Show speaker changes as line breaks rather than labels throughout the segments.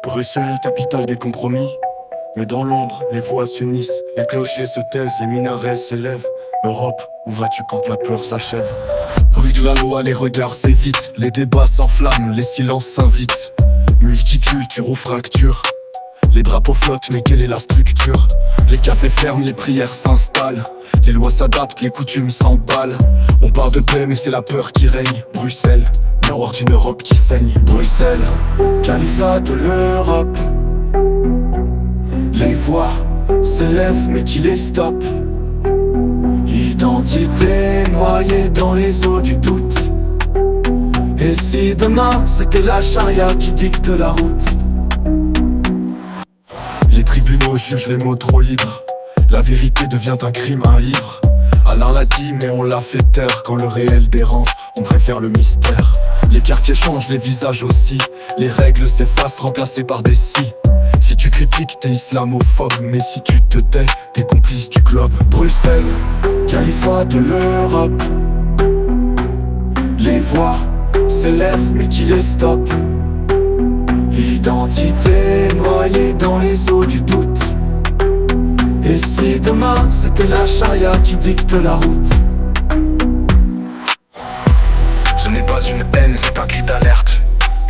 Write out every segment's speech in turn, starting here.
Bruxelles, capitale des compromis. Mais dans l'ombre, les voix s'unissent, les clochers se taisent, les minarets s'élèvent. Europe, où vas-tu quand la peur s'achève? Rue de la loi, les regards s'évitent, les débats s'enflamment, les silences s'invitent. Multiculture ou fracture, les drapeaux flottent, mais quelle est la structure? Les cafés ferment, les prières s'installent, les lois s'adaptent, les coutumes s'emballent. On parle de paix, mais c'est la peur qui règne. Bruxelles, miroir d'une Europe qui saigne. Bruxelles, califat de l'Europe. Les voix s'élèvent, mais qui les stoppe? Identité noyée dans les eaux du doute. Et si demain c'était la charia qui dicte la route? Les tribunaux jugent les mots trop libres, la vérité devient un crime, un livre. Allah l'a dit mais on l'a fait taire. Quand le réel dérange, on préfère le mystère. Les quartiers changent, les visages aussi, les règles s'effacent, remplacées par des si. Si tu critiques, t'es islamophobe, mais si tu te tais, t'es complice du globe. Bruxelles, califat de l'Europe. Les voix s'élèvent, mais qui les stoppe? Identité noyée dans les eaux du doute. Et si demain c'était la charia qui dicte la route? Ce n'est pas une haine, c'est un cri d'alerte.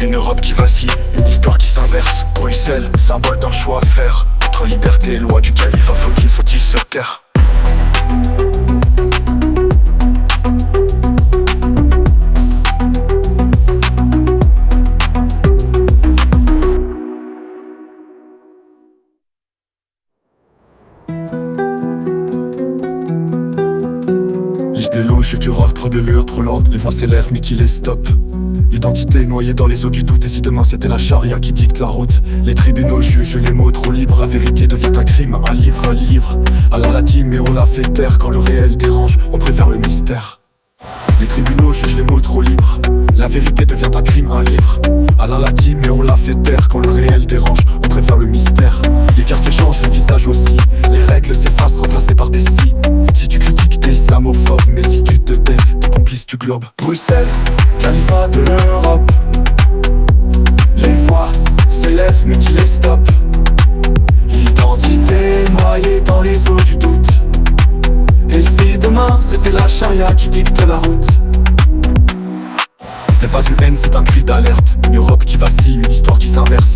Une Europe qui vacille, une histoire qui s'inverse. Bruxelles, symbole d'un choix à faire. Entre liberté et loi du califat, faut-il se taire? L'idée louche du rare, trop de lueur, trop lente. Les voix s'élèvent mais qui les stoppe? Identité noyée dans les eaux du doute. Et si demain c'était la charia qui dicte la route? Les tribunaux jugent les mots trop libres, la vérité devient un crime, un livre, un livre. Allah l'a dit mais on l'a fait taire. Quand le réel dérange, on préfère le mystère. Les tribunaux jugent les mots trop libres, la vérité devient un crime, un livre. Allah l'a dit mais on l'a fait taire. Quand le réel dérange, on préfère le mystère. Les quartiers changent, les visages aussi, les règles s'effacent, remplacées par des si. Si tu critiques, t'es islamophobe, mais si tu te tais, t'es complice du globe. Bruxelles, califat de l'Europe. Les voix s'élèvent mais qui les stoppe? Identité noyée dans les eaux du doute. Et si demain c'était la charia qui dicte la route? Ce n'est pas une haine, c'est un cri d'alerte. Une Europe qui vacille, une histoire qui s'inverse.